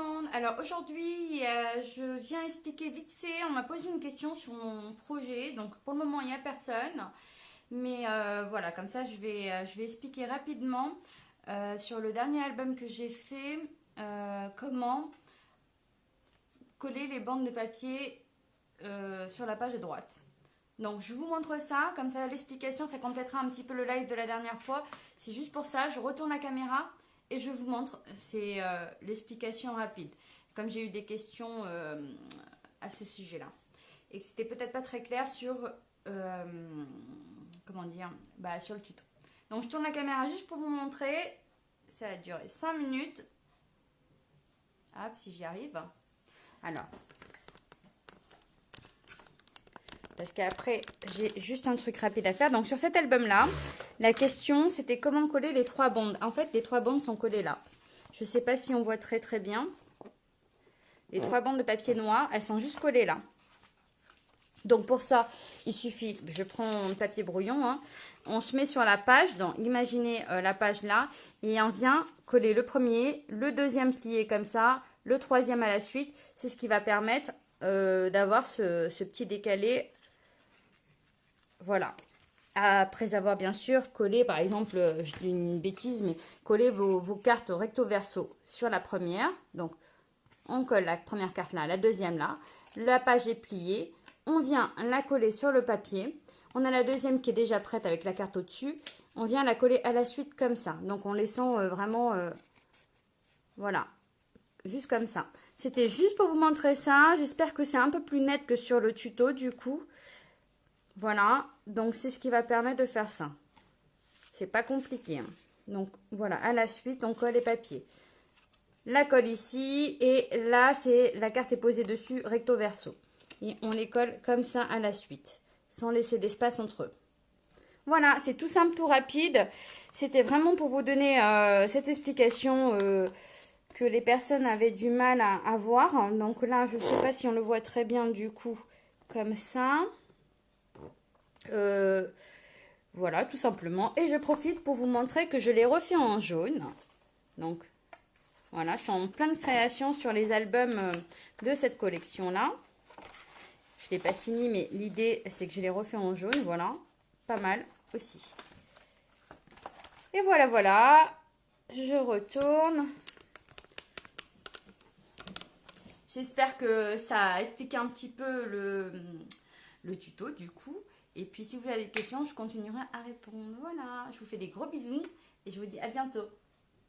monde. Alors aujourd'hui, je viens expliquer vite fait. On m'a posé une question sur mon projet. Donc pour le moment, il n'y a personne. Mais voilà, comme ça, je vais expliquer rapidement sur le dernier album que j'ai fait, comment coller les bandes de papier sur la page de droite. Donc je vous montre ça, comme ça l'explication, ça complétera un petit peu le live de la dernière fois. C'est juste pour ça, je retourne la caméra et je vous montre, c'est l'explication rapide. Comme j'ai eu des questions à ce sujet-là. Et que c'était peut-être pas très clair sur, comment dire, sur le tuto. Donc je tourne la caméra juste pour vous montrer. Ça a duré 5 minutes. Hop, si j'y arrive. Alors, parce qu'après, j'ai juste un truc rapide à faire. Donc, sur cet album-là, la question, c'était comment coller les 3 bandes. En fait, les 3 bandes sont collées là. Je ne sais pas si on voit très très bien. Les 3 bandes de papier noir, elles sont juste collées là. Donc, pour ça, il suffit, je prends mon papier brouillon, hein, on se met sur la page. Donc, imaginez la page là. Et on vient coller le premier, le deuxième plié comme ça, le troisième à la suite. C'est ce qui va permettre d'avoir ce petit décalé. Voilà. Après avoir bien sûr collé, par exemple, je dis une bêtise, mais coller vos cartes recto verso sur la première. Donc, on colle la première carte là, la deuxième là. La page est pliée. On vient la coller sur le papier. On a la deuxième qui est déjà prête avec la carte au-dessus. On vient la coller à la suite comme ça. Donc, en laissant vraiment, voilà, juste comme ça. C'était juste pour vous montrer ça. J'espère que c'est un peu plus net que sur le tuto du coup. Voilà, donc c'est ce qui va permettre de faire ça. C'est pas compliqué, hein. Donc voilà, à la suite, on colle les papiers. La colle ici, et là, c'est la carte est posée dessus recto verso. Et on les colle comme ça à la suite, sans laisser d'espace entre eux. Voilà, c'est tout simple, tout rapide. C'était vraiment pour vous donner cette explication que les personnes avaient du mal à voir. Donc là, je ne sais pas si on le voit très bien du coup, comme ça. Voilà, tout simplement. Et je profite pour vous montrer que je l'ai refait en jaune. Donc, voilà, je suis en pleine création sur les albums de cette collection-là. Je ne l'ai pas fini, mais l'idée, c'est que je l'ai refait en jaune. Voilà, pas mal aussi. Et voilà, voilà. Je retourne. J'espère que ça a expliqué un petit peu le tuto, du coup. Et puis, si vous avez des questions, je continuerai à répondre. Voilà, je vous fais des gros bisous et je vous dis à bientôt.